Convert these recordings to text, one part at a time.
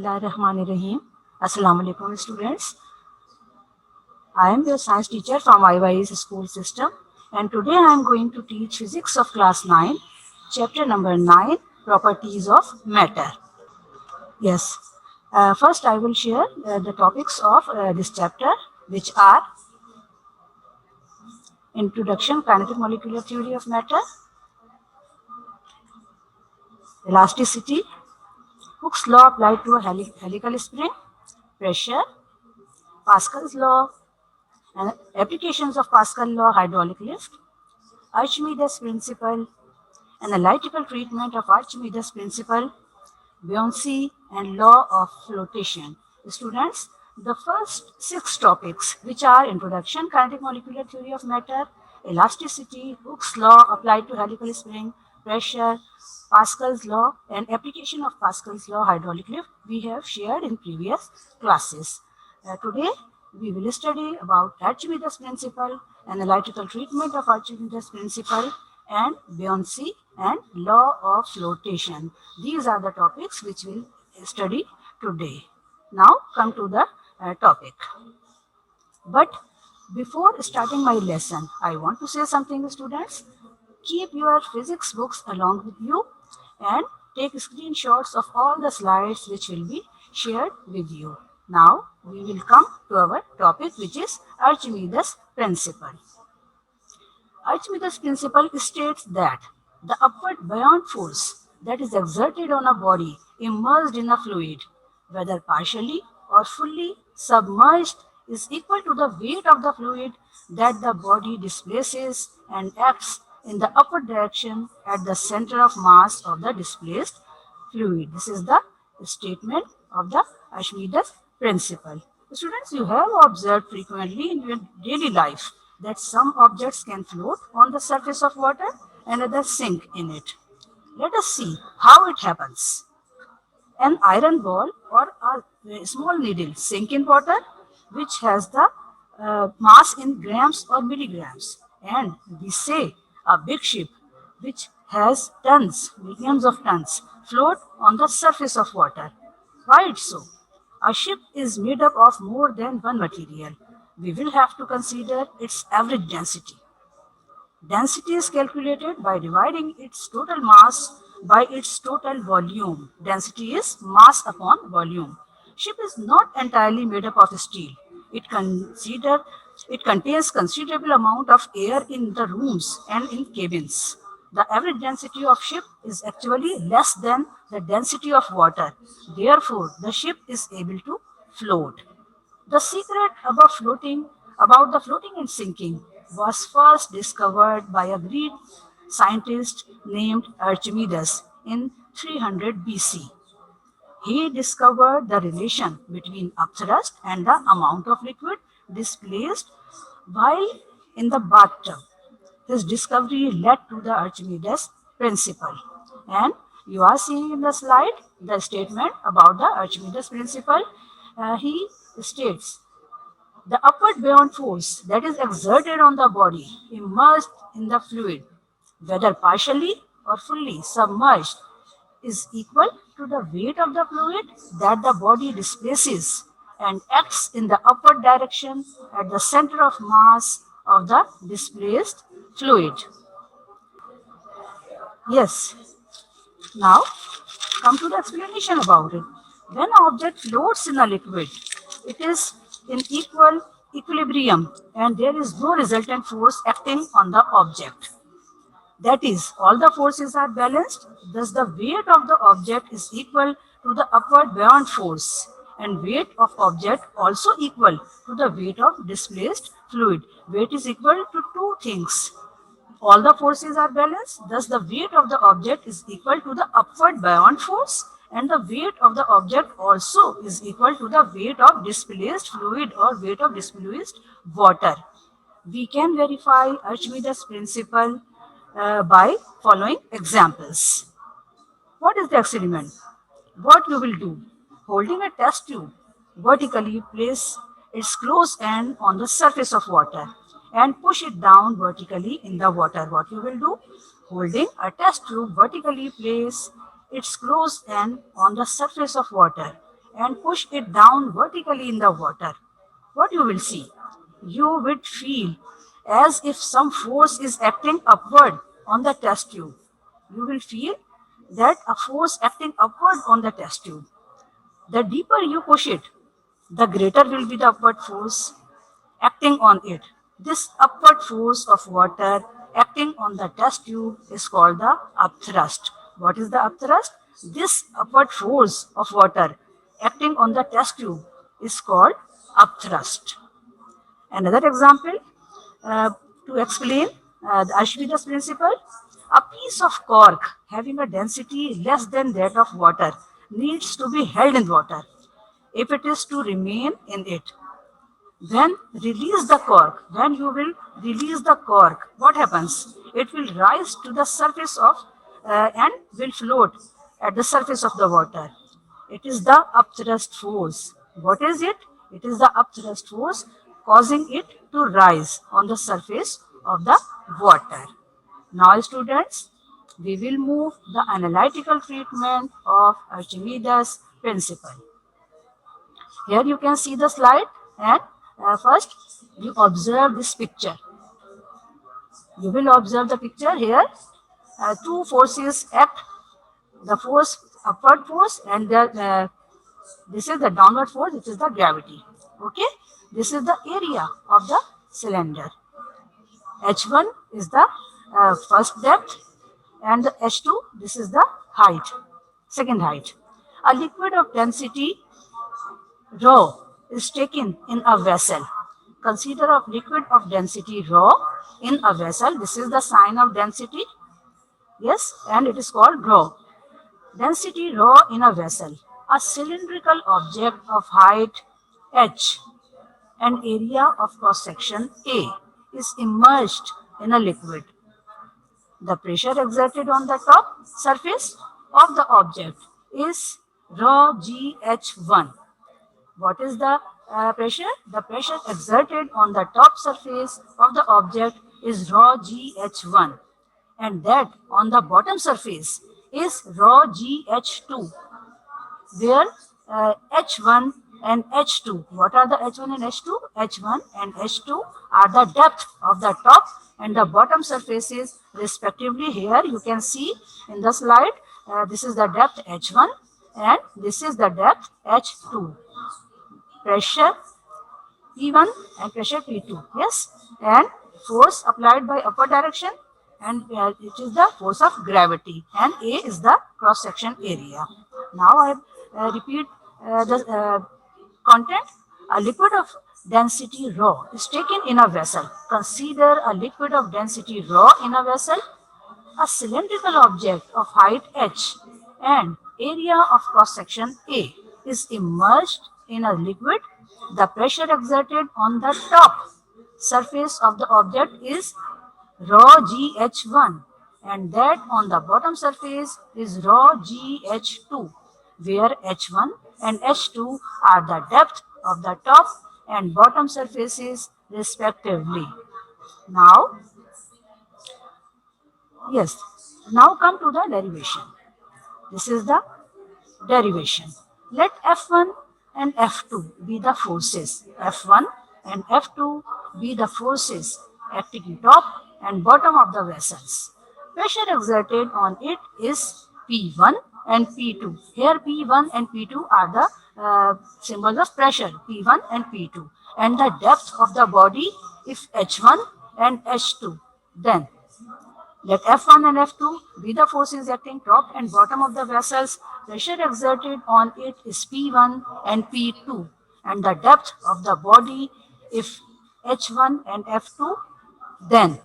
Bismillahirrahmanirrahim. Assalamu alaikum students. I am your science teacher from IYS school system, and today I am going to teach physics of class 9, chapter number 9, properties of matter. Yes, first I will share the topics of this chapter, which are Introduction, Kinetic Molecular Theory of Matter, Elasticity, Hooke's law applied to a helical spring, pressure, Pascal's law, and applications of Pascal law, hydraulic lift, Archimedes principle, analytical treatment of Archimedes principle, buoyancy, and law of flotation. Students, the first 6 topics, which are Introduction, Kinetic Molecular Theory of Matter, Elasticity, Hooke's law applied to helical spring, pressure, Pascal's law, and application of Pascal's law, hydraulic lift, we have shared in previous classes. Today, we will study about Archimedes principle, analytical treatment of Archimedes principle, and buoyancy and law of flotation. These are the topics which we will study today. Now come to the topic. But before starting my lesson, I want to say something, students. Keep your physics books along with you and take screenshots of all the slides which will be shared with you. Now we will come to our topic, which is Archimedes principle. Archimedes principle states that the upward buoyant force that is exerted on a body immersed in a fluid, whether partially or fully submerged, is equal to the weight of the fluid that the body displaces and acts in the upward direction at the center of mass of the displaced fluid. This is the statement of the Archimedes principle. Students, you have observed frequently in your daily life that some objects can float on the surface of water and others sink in it. Let us see how it happens. An iron ball or a small needle sink in water, which has the mass in grams or milligrams. And we say a big ship, which has tons, millions of tons, float on the surface of water. Why it's so? A ship is made up of more than one material. We will have to consider its average density. Density is calculated by dividing its total mass by its total volume. Density is mass upon volume. Ship is not entirely made up of steel. It contains considerable amount of air in the rooms and in cabins. The average density of ship is actually less than the density of water. Therefore, the ship is able to float. The secret about the floating and sinking was first discovered by a Greek scientist named Archimedes in 300 BC. He discovered the relation between upthrust and the amount of liquid displaced while in the bathtub. His discovery led to the Archimedes principle. And you are seeing in the slide the statement about the Archimedes principle. He states, the upward buoyant force that is exerted on the body immersed in the fluid, whether partially or fully submerged, is equal to the weight of the fluid that the body displaces and acts in the upward direction at the center of mass of the displaced fluid. Yes. Now, come to the explanation about it. When an object floats in a liquid, it is in equilibrium and there is no resultant force acting on the object. That is, all the forces are balanced, thus the weight of the object is equal to the upward buoyant force, and weight of object also equal to the weight of displaced fluid. Weight is equal to two things. All the forces are balanced, thus the weight of the object is equal to the upward buoyant force, and the weight of the object also is equal to the weight of displaced fluid or weight of displaced water. We can verify Archimedes principle by following examples. What is the experiment? What you will do? Holding a test tube, vertically place its closed end on the surface of water and push it down vertically in the water. What you will do? Holding a test tube, vertically place its closed end on the surface of water and push it down vertically in the water, what you will see? You will feel as if some force is acting upward on the test tube. You will feel that a force acting upward on the test tube. The deeper you push it, the greater will be the upward force acting on it. This upward force of water acting on the test tube is called the upthrust. What is the upthrust? This upward force of water acting on the test tube is called upthrust. Another example uh, to explain the Archimedes principle. A piece of cork having a density less than that of water needs to be held in water if it is to remain in it. Then release the cork. When you will release the cork, what happens? It will rise to the surface of and will float at the surface of the water. It is the upthrust force. What is it? It is the upthrust force causing it to rise on the surface of the water. Now, students, we will move the analytical treatment of Archimedes principle. Here you can see the slide, and first you observe this picture. You will observe the picture here. Two forces act, the force, upward force, and this is the downward force, which is the gravity. Okay, this is the area of the cylinder. H1 is the first depth, and the H2, this is the height, second height. A liquid of density rho is taken in a vessel. Consider a liquid of density rho in a vessel. This is the sign of density. Yes, and it is called rho. Density rho in a vessel. A cylindrical object of height h and area of cross section A is immersed in a liquid. The pressure exerted on the top surface of the object is rho GH1. What is the pressure? The pressure exerted on the top surface of the object is rho GH1, and that on the bottom surface is rho GH2, where H1 and H2. What are the H1 and H2? H1 and H2 are the depth of the top and the bottom surfaces respectively. Here you can see in the slide, this is the depth H1 and this is the depth H2. Pressure P1 and pressure P2. Yes, and force applied by upward direction, and it is the force of gravity, and A is the cross section area. Now I repeat the content. A liquid of density rho is taken in a vessel. Consider a liquid of density rho in a vessel. A cylindrical object of height h and area of cross section A is immersed in a liquid. The pressure exerted on the top surface of the object is rho GH1, and that on the bottom surface is rho GH2, where H1 and H2 are the depth of the top and bottom surfaces respectively. Now, yes, now come to the derivation. This is the derivation. Let F1 and F2 be the forces. F1 and F2 be the forces acting top and bottom of the vessels. Pressure exerted on it is P1 and P2. Here P1 and P2 are the symbols of pressure, P1 and P2. And the depth of the body is H1 and H2. Then let F1 and F2 be the forces acting top and bottom of the vessels. Pressure exerted on it is P1 and P2, and the depth of the body if H1 and F2, then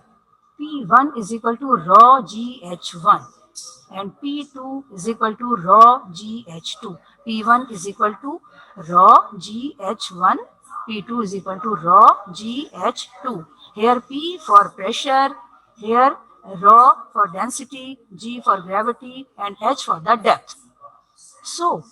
P1 is equal to rho GH1 and P2 is equal to rho GH2. P1 is equal to rho GH1, P2 is equal to rho GH2. Here P for pressure, here rho for density, G for gravity, and H for the depth. So,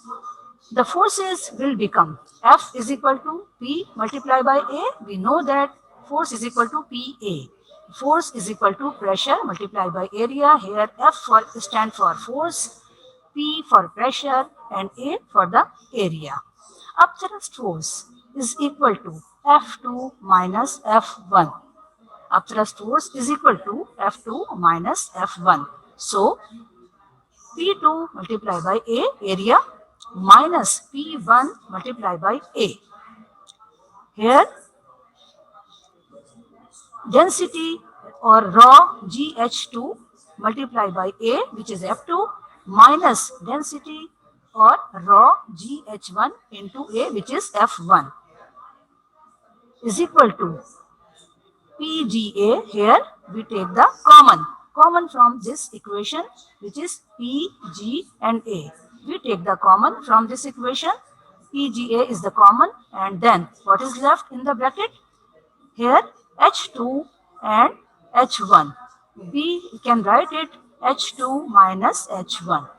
the forces will become F is equal to P multiplied by A. We know that force is equal to PA. Force is equal to pressure multiplied by area. Here F stand for force, P for pressure, and A for the area. Upthrust force is equal to F2 minus F1. Upthrust force is equal to F2 minus F1. So, P2 multiplied by A, area, minus P1 multiplied by A. Here, density or raw GH2 multiplied by A, which is F2, minus density or raw GH1 into A, which is F1, is equal to PGA. Here we take the common from this equation, which is PG and A. We take the common from this equation. PGA is the common, and then what is left in the bracket? Here H2 and H1. We can write it H2 minus H1.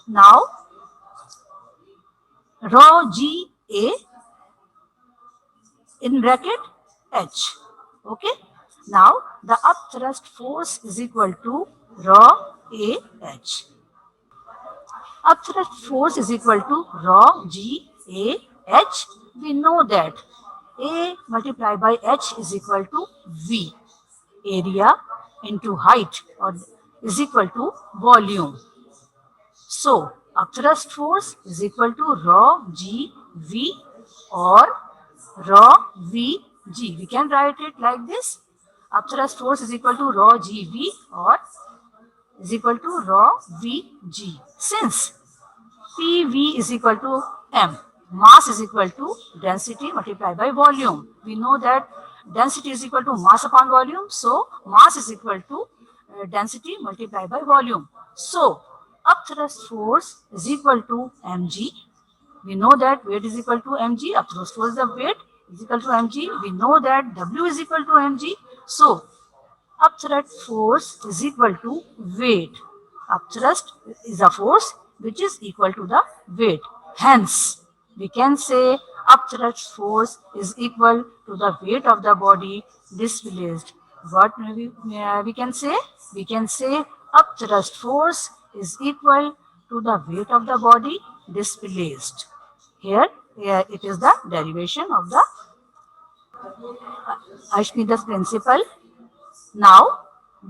Now rho GA in bracket H. Okay. Now the upthrust force is equal to rho AH. Upthrust force is equal to rho GAH. We know that A multiplied by H is equal to V. Area into height or is equal to volume. So upthrust force is equal to rho GV or rho VG. We can write it like this. Upthrust force is equal to rho GV or is equal to rho VG. Since PV is equal to M, mass is equal to density multiplied by volume. We know that density is equal to mass upon volume. So mass is equal to density multiplied by volume. So upthrust force is equal to mg. We know that weight is equal to mg. Upthrust force is the weight is equal to mg. We know that W is equal to mg. So upthrust force is equal to weight. Upthrust is a force which is equal to the weight. Hence, we can say upthrust force is equal to the weight of the body displaced. What we can say? We can say upthrust force is equal to the weight of the body displaced. Here it is the derivation of the Archimedes principle. Now,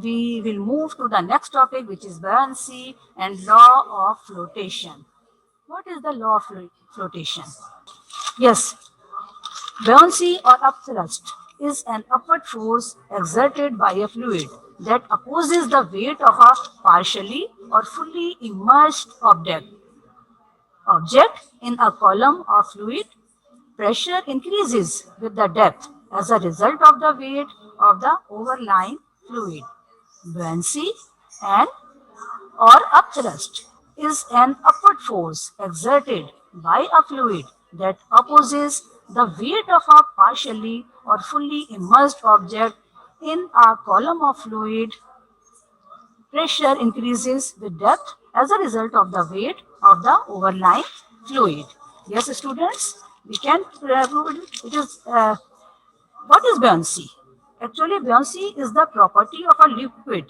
we will move to the next topic, which is buoyancy and law of flotation. What is the law of flotation? Yes, buoyancy or upthrust is an upward force exerted by a fluid that opposes the weight of a partially or fully immersed object in a column of fluid. Pressure increases with the depth as a result of the weight of the overlying fluid. Buoyancy and or upthrust is an upward force exerted by a fluid that opposes the weight of a partially or fully immersed object in a column of fluid. Pressure increases with depth as a result of the weight of the overlying fluid. Yes, students, we can prove it is. What is buoyancy? Actually, buoyancy is the property of a liquid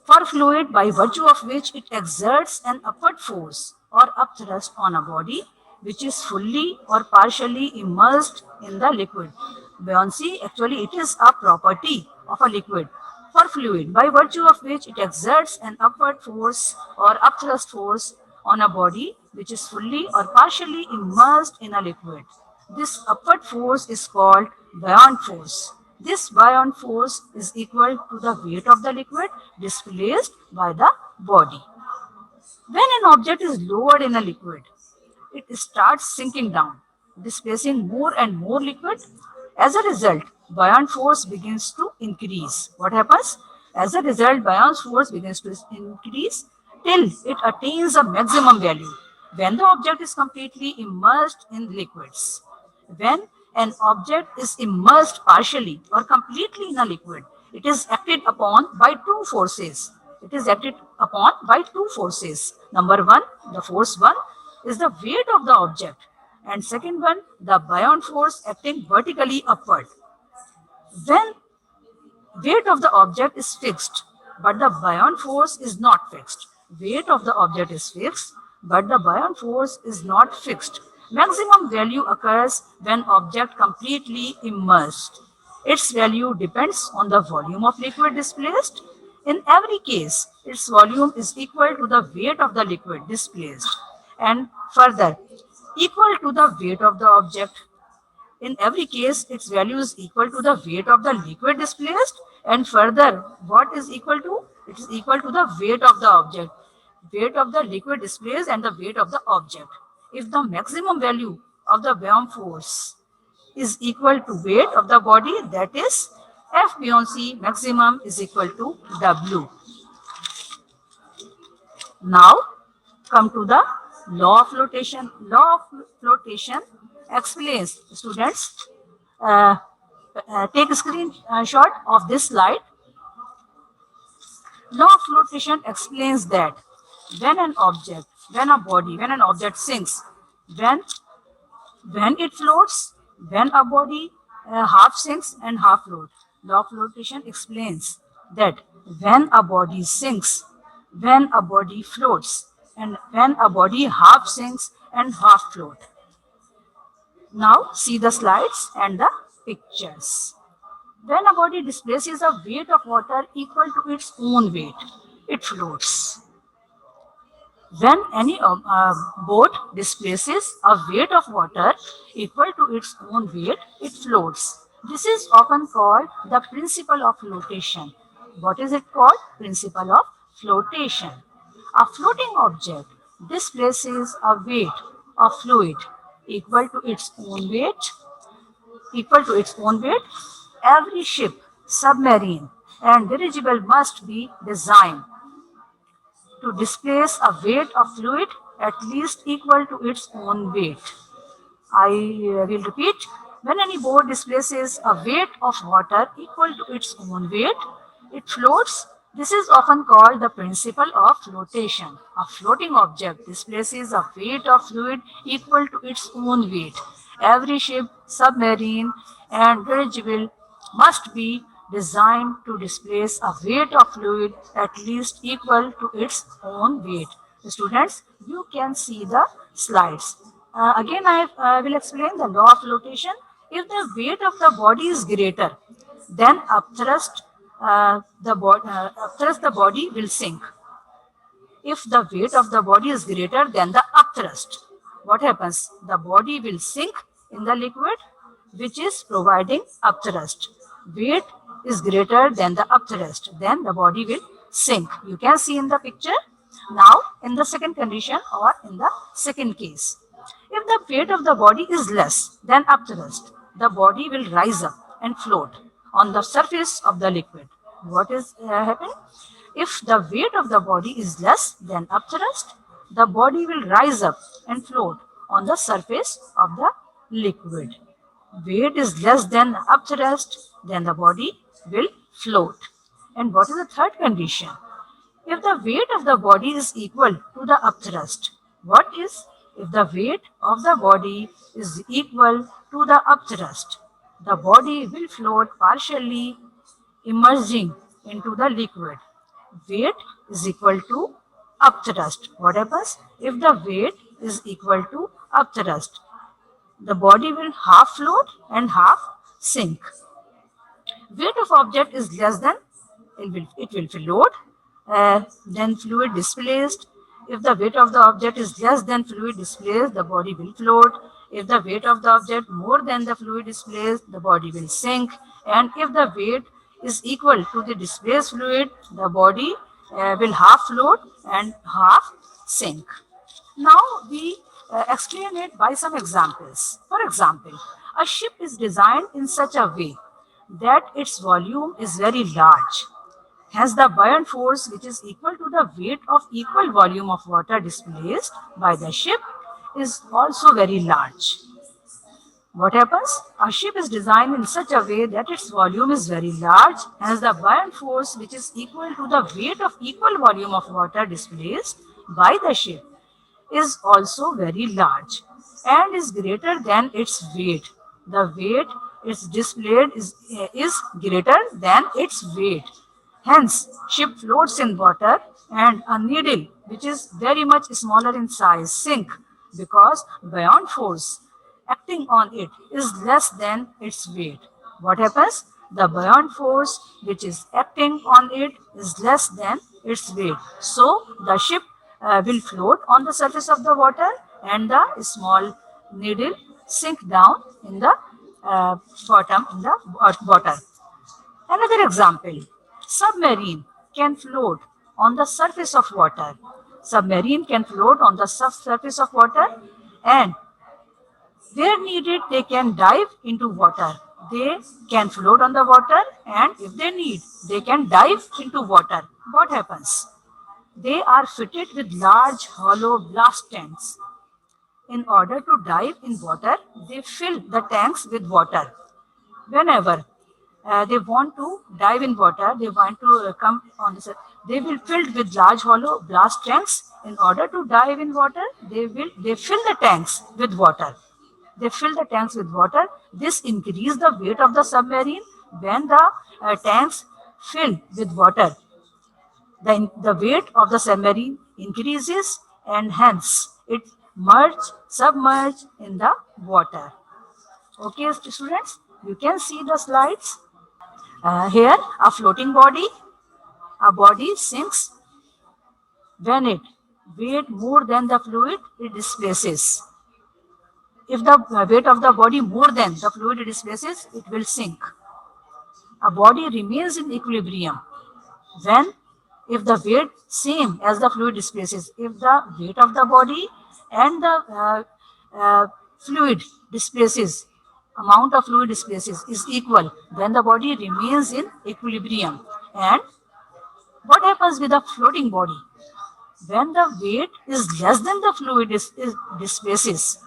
for fluid by virtue of which it exerts an upward force or upthrust on a body which is fully or partially immersed in the liquid. Buoyancy, actually, it is a property of a liquid for fluid by virtue of which it exerts an upward force or upthrust force on a body which is fully or partially immersed in a liquid. This upward force is called buoyant force. This buoyant force is equal to the weight of the liquid displaced by the body. When an object is lowered in a liquid, it starts sinking down, displacing more and more liquid. As a result, buoyant force begins to increase. What happens? As a result, buoyant force begins to increase till it attains a maximum value when the object is completely immersed in liquids. When an object is immersed partially or completely in a liquid, it is acted upon by two forces. It is acted upon by two forces. Number one, the force one is the weight of the object, and second one, the buoyant force acting vertically upward. When weight of the object is fixed, but the buoyant force is not fixed, weight of the object is fixed, But the buoyant force is not fixed. Maximum value occurs when object completely immersed. Its value depends on the volume of liquid displaced. In every case, its volume is equal to the weight of the liquid displaced, and further, equal to the weight of the object. In every case, its value is equal to the weight of the liquid displaced, and further, what is equal to? It is equal to the weight of the object, weight of the liquid displaced and the weight of the object. If the maximum value of the buoyant force is equal to weight of the body, that is F buoyancy maximum is equal to W. Now come to the law of flotation. Law of flotation explains, students, uh, take a screenshot of this slide. Law of flotation explains that when an object, when a body, when an object sinks, when when it floats, when a body half sinks and half floats. Law of flotation explains that when a body sinks, when a body floats, and when a body half sinks and half float. Now see the slides and the pictures. When a body displaces a weight of water equal to its own weight, it floats. When any boat displaces a weight of water equal to its own weight, it floats. This is often called the principle of flotation. What is it called? Principle of flotation. A floating object displaces a weight of fluid equal to its own weight. Every ship, submarine, and dirigible must be designed to displace a weight of fluid at least equal to its own weight. I will repeat. When any boat displaces a weight of water equal to its own weight, it floats. This is often called the principle of flotation. A floating object displaces a weight of fluid equal to its own weight. Every ship, submarine, and dirigible must be designed to displace a weight of fluid at least equal to its own weight. Students, you can see the slides. Again, I will explain the law of flotation. If the weight of the body is greater, then upthrust, the body will sink. If the weight of the body is greater than the upthrust, what happens? The body will sink in the liquid which is providing upthrust. Weight is greater than the upthrust, then the body will sink. You can see in the picture. Now, in the second condition or in the second case, if the weight of the body is less than upthrust, the body will rise up and float on the surface of the liquid. What is happening? If the weight of the body is less than upthrust, the body will rise up and float on the surface of the liquid. Weight is less than upthrust, then the body will float. And what is the third condition? If the weight of the body is equal to the upthrust, what is? If the weight of the body is equal to the upthrust, the body will float partially, immersing into the liquid. Weight is equal to upthrust. What happens? If the weight is equal to upthrust, the body will half float and half sink. Weight of object is less than, it will float, then fluid displaced. If the weight of the object is less than fluid displaced, the body will float. If the weight of the object more than the fluid displaced, the body will sink. And if the weight is equal to the displaced fluid, the body will half float and half sink. Now we explain it by some examples. For example, a ship is designed in such a way that its volume is very large. Hence, the buoyant force, which is equal to the weight of equal volume of water displaced by the ship, is also very large. What happens? A ship is designed in such a way that its volume is very large, hence the buoyant force, which is equal to the weight of equal volume of water displaced by the ship, is also very large and is greater than its weight. The weight is displayed is greater than its weight. Hence, ship floats in water and a needle which is very much smaller in size, sink because buoyant force acting on it is less than its weight. What happens? The buoyant force which is acting on it is less than its weight. So the ship will float on the surface of the water and the small needle sink down in the bottom in the water. Another example, submarine can float on the surface of water. Submarine can float on the surface of water, and where needed, they can dive into water. They can float on the water, and if they need, they can dive into water. What happens? They are fitted with large hollow blast tanks. In order to dive in water, they fill the tanks with water. Whenever they want to dive in water, they want to come on the they will filled with large hollow blast tanks. In order to dive in water, they fill the tanks with water. They fill the tanks with water. This increases the weight of the submarine when the tanks fill with water. The weight of the submarine increases and hence it submerge in the water. Okay, students, you can see the slides. Here, a floating body, a body sinks when it weight more than the fluid it displaces. If the weight of the body more than the fluid it displaces, it will sink. A body remains in equilibrium when if the weight same as the fluid displaces, if the weight of the body and the fluid displaces, amount of fluid displaces is equal, then the body remains in equilibrium. And what happens with a floating body? When the weight is less than the fluid displaces,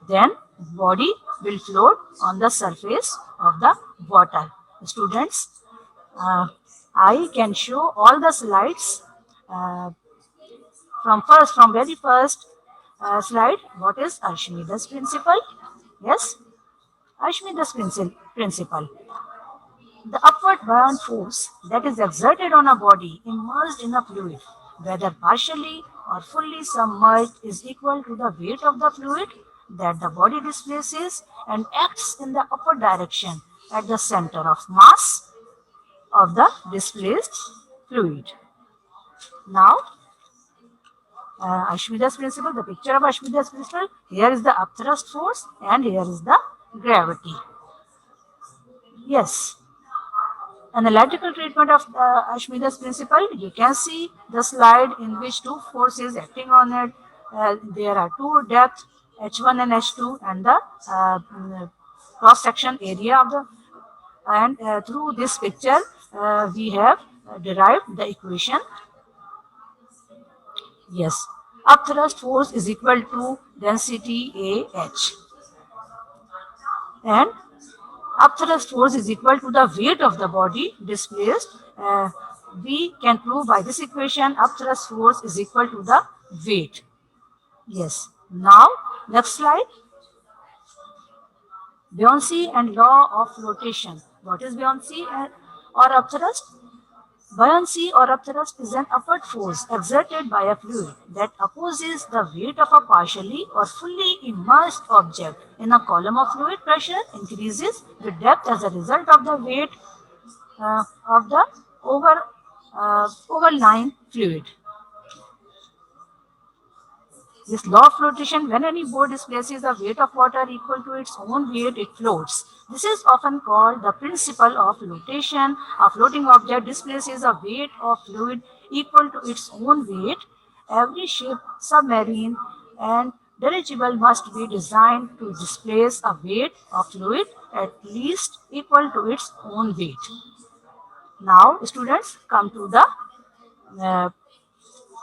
then body will float on the surface of the water. Students, I can show all the slides uh, from very first slide. What is Archimedes principle? Yes, Archimedes principle. The upward buoyant force that is exerted on a body immersed in a fluid, whether partially or fully submerged, is equal to the weight of the fluid that the body displaces and acts in the upward direction at the center of mass of the displaced fluid. Now, Archimedes principle, the picture of Archimedes principle, here is the upthrust force and here is the gravity. Yes, analytical treatment of Archimedes principle, you can see the slide in which two forces acting on it. There are two depth, H1 and H2, and the cross section area of the. And through this picture, we have derived the equation. Yes, upthrust force is equal to density AH, and upthrust force is equal to the weight of the body displaced. We can prove by this equation upthrust force is equal to the weight. Yes. Now, next slide. Buoyancy and law of flotation. What is buoyancy or upthrust? Buoyancy or upthrust is an upward force exerted by a fluid that opposes the weight of a partially or fully immersed object in a column of fluid. Pressure increases with depth as a result of the weight of the overlying fluid. This law of flotation, when any board displaces a weight of water equal to its own weight, it floats. This is often called the principle of flotation. A floating object displaces a weight of fluid equal to its own weight. Every ship, submarine, and dirigible must be designed to displace a weight of fluid at least equal to its own weight. Now, students, come to the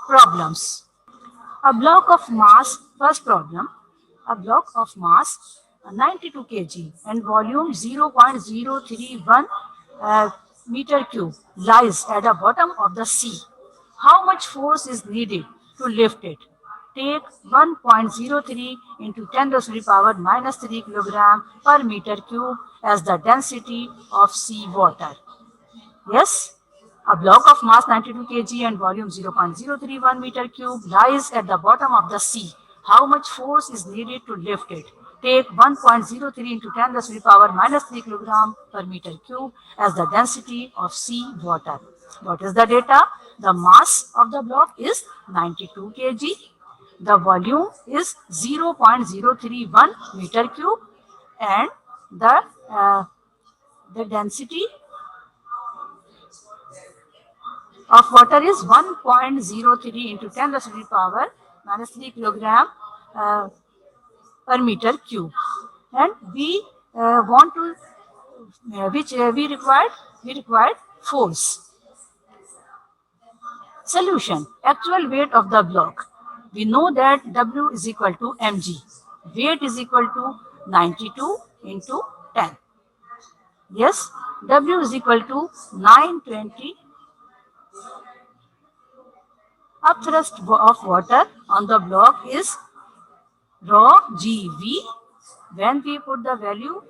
problems. A block of mass, first problem, a block of mass 92 kg and volume 0.031 meter cube lies at the bottom of the sea. How much force is needed to lift it? Take 1.03 into 10 to the power minus 3 kilogram per meter cube as the density of sea water. Yes? A block of mass 92 kg and volume 0.031 meter cube lies at the bottom of the sea. How much force is needed to lift it? Take 1.03 into 10 raised to the power minus 3 kilogram per meter cube as the density of sea water. What is the data? The mass of the block is 92 kg. The volume is 0.031 meter cube and the density of water is 1.03 into 10 raised to the power minus 3 kilogram per meter cube. And we want to, we required force. Solution. Actual weight of the block. We know that W is equal to mg. Weight is equal to 92 into 10. Yes, W is equal to 920. Upthrust of water on the block is rho GV. When we put the value,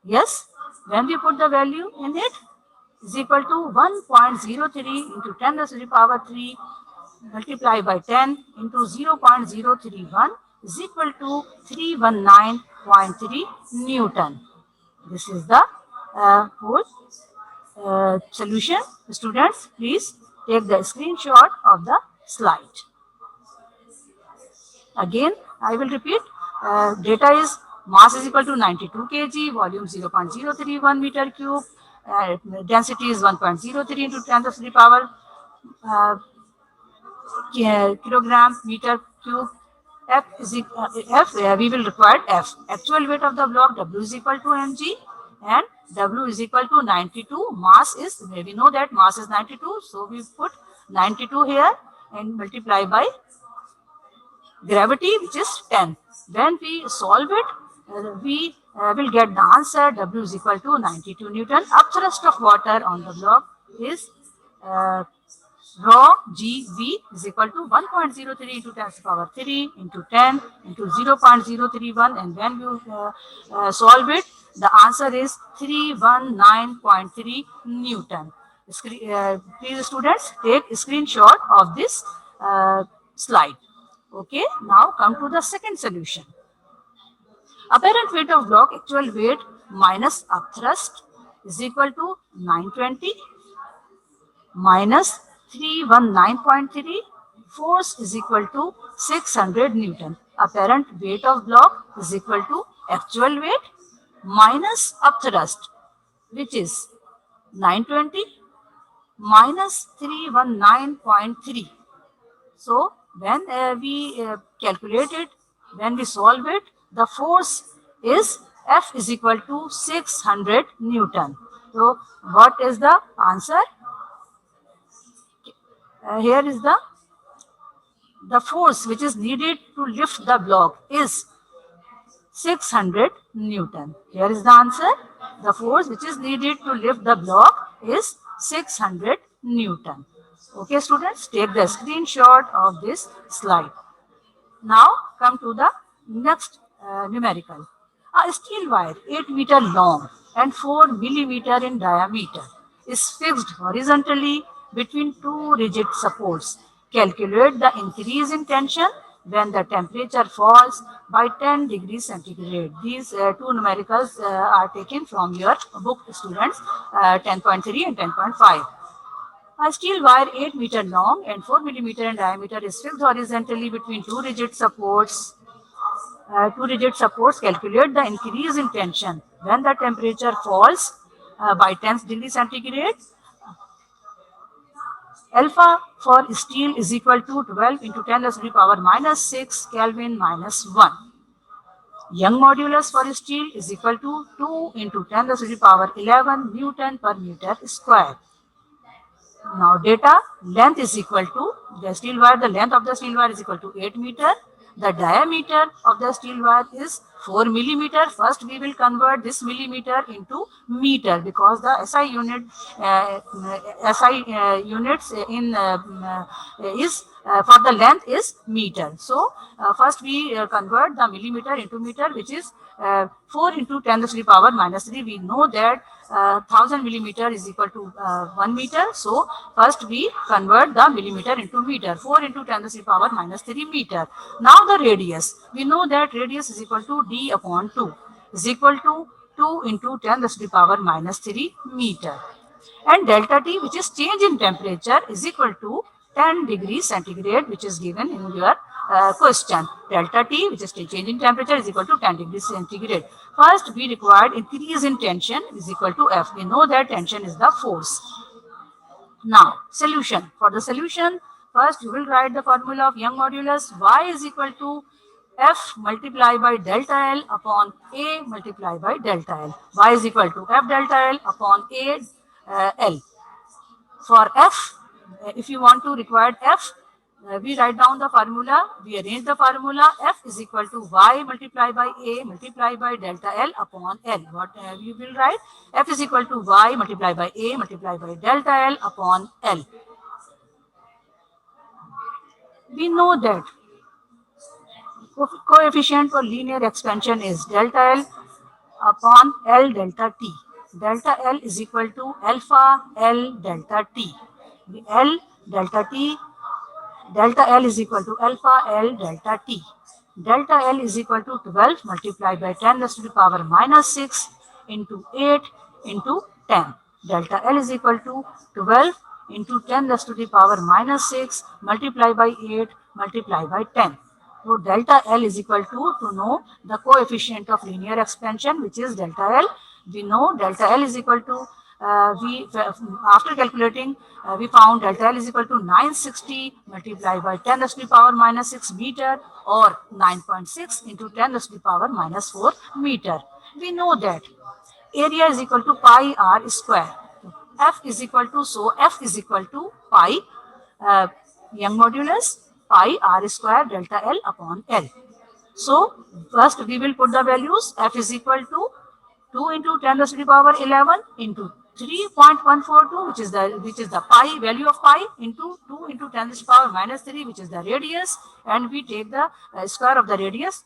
yes, when we put the value in it, is equal to 1.03 into 10 raised to the power 3 multiplied by 10 into 0.031 is equal to 319.3 Newton. This is the whole solution. Students, please take the screenshot of the slide. Again, I will repeat. Data is mass is equal to 92 kg, volume 0.031 meter cube, density is 1.03 into 10 to the power kilogram meter cube. F is we will require F. Actual weight of the block W is equal to mg and W is equal to 92. Mass is, we know that mass is 92, so we put 92 here and multiply by gravity, which is 10. When we solve it, we will get the answer. W is equal to 92 Newton. Upthrust of water on the block is rho GV is equal to 1.03 into 10 to the power 3 into 10 into 0.031, and when you solve it, the answer is 319.3 Newton. Please students, take a screenshot of this slide. Okay, now come to the second solution. Apparent weight of block, actual weight minus upthrust is equal to 920 minus 319.3. Force is equal to 600 Newton. Apparent weight of block is equal to actual weight minus upthrust, which is 920 minus 319.3. So when we calculate it, when we solve it, the force is F is equal to 600 Newton. So what is the answer? Here is the force which is needed to lift the block is 600 Newton. Here is the answer. The force which is needed to lift the block is 600 Newton. Okay, students, take the screenshot of this slide. Now come to the next numerical. A steel wire 8 meter long and 4 millimeter in diameter is fixed horizontally between two rigid supports. Calculate the increase in tension when the temperature falls by 10 degrees centigrade. These two numericals are taken from your book, students, 10.3 and 10.5. A steel wire 8 meter long and 4 millimeter in diameter is fixed horizontally between two rigid supports. Calculate the increase in tension when the temperature falls by 10 degrees centigrade. Alpha for steel is equal to 12 into 10 raised to the power minus 6 Kelvin minus 1. Young modulus for steel is equal to 2 into 10 raised to the power 11 Newton per meter square. Now data, length is equal to the steel wire, the length of the steel wire is equal to 8 meter. The diameter of the steel wire is 4 millimeter. First we will convert this millimeter into meter because the SI units in is for the length is meter. So first we convert the millimeter into meter, which is 4 into 10 to the power minus 3. We know that 1000 millimeter is equal to 1 meter. So first we convert the millimeter into meter. 4 into 10 to the power minus 3 meter. Now the radius. We know that radius is equal to d upon 2 is equal to 2 into 10 to the power minus 3 meter. And delta T, which is change in temperature, is equal to 10 degrees centigrade, which is given in your question. Delta T, which is change in temperature, is equal to 10 degrees centigrade. First, we required increase in tension is equal to F. We know that tension is the force. Now, solution. For the solution, first you will write the formula of Young modulus. Y is equal to F multiplied by delta L upon A multiplied by delta L. Y is equal to F delta L upon A L. For F, if you want to require F, we write down the formula, we arrange the formula. F is equal to Y multiplied by A multiplied by delta L upon L. What you will write? F is equal to Y multiplied by A multiplied by delta L upon L. We know that coefficient for linear expansion is delta L upon L delta T. Delta L is equal to alpha L delta T. L delta T, delta L is equal to alpha L delta T. Delta L is equal to 12 multiplied by 10 raised to the power minus 6 into 8 into 10. Delta L is equal to 12 into 10 raised to the power minus 6 multiplied by 8 multiplied by 10. So delta L is equal to know the coefficient of linear expansion, which is delta L. We know delta L is equal to, after calculating, we found delta L is equal to 960 multiplied by 10 raised to the power minus 6 meter, or 9.6 into 10 raised to the power minus 4 meter. We know that area is equal to pi r square. F is equal to, so F is equal to pi Young modulus pi r square delta L upon L. So first we will put the values. F is equal to 2 into 10 raised to the power 11 into 3.142, which is the pi value of pi, into 2 into 10 raised to the power minus 3, which is the radius, and we take the square of the radius,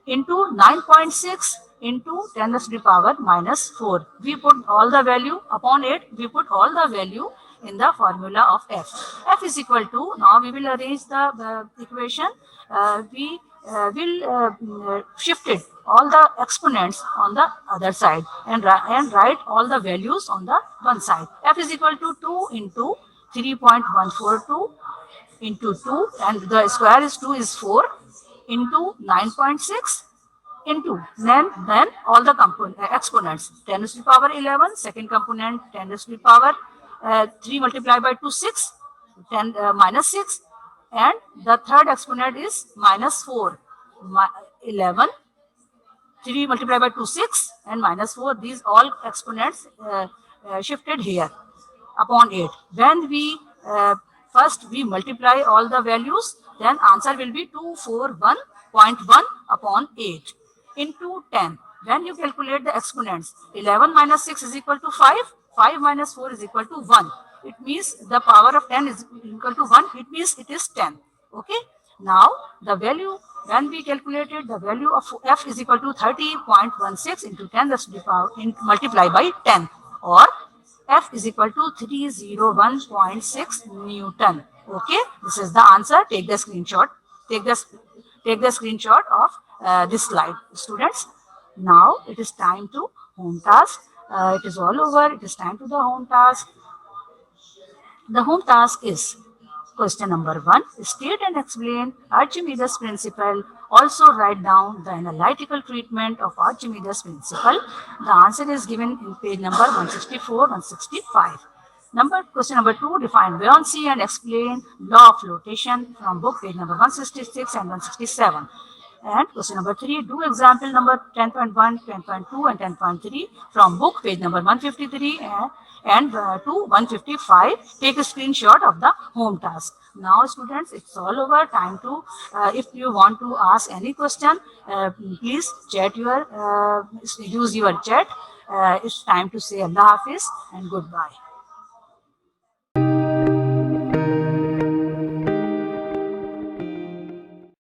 into 9.6 into 10 raised to the power minus 4. We put all the value upon it. We put all the value in the formula of F. F is equal to, now we will arrange the equation. We will shift it, all the exponents on the other side, and write all the values on the one side. F is equal to 2 into 3.142 into 2, and the square is 2 is 4 into 9.6 into then all the exponents. 10 raised to the power 11, second component 10 raised to the power 3 multiplied by 2, 6, 10 minus 6, and the third exponent is minus 4, 11, 3 multiplied by 2, 6, and minus 4. These all exponents shifted here upon 8. When we first we multiply all the values, then answer will be 241.1 upon 8 into 10. When you calculate the exponents, 11 minus 6 is equal to 5, 5 minus 4 is equal to 1. It means the power of 10 is equal to 1. It means it is 10. Okay. Now the value, when we calculated the value of F is equal to 30.16 into 10 raised to the power multiplied by 10, or F is equal to 301.6 Newton. Okay, this is the answer. Take the screenshot. Take the screenshot of this slide, students. Now it is time to home task. It is all over. It is time to the home task. The home task is question number 1. State and explain Archimedes principle. Also write down the analytical treatment of Archimedes principle. The answer is given in page number 164, 165. Question number 2. Define buoyancy and explain law of flotation from book page number 166 and 167. And question number 3, do example number 10.1, 10.2 and 10.3 from book page number 153 and to 155. Take a screenshot of the home task. Now students, it's all over. Time to, if you want to ask any question, please chat use your chat. It's time to say Allah Hafiz and goodbye.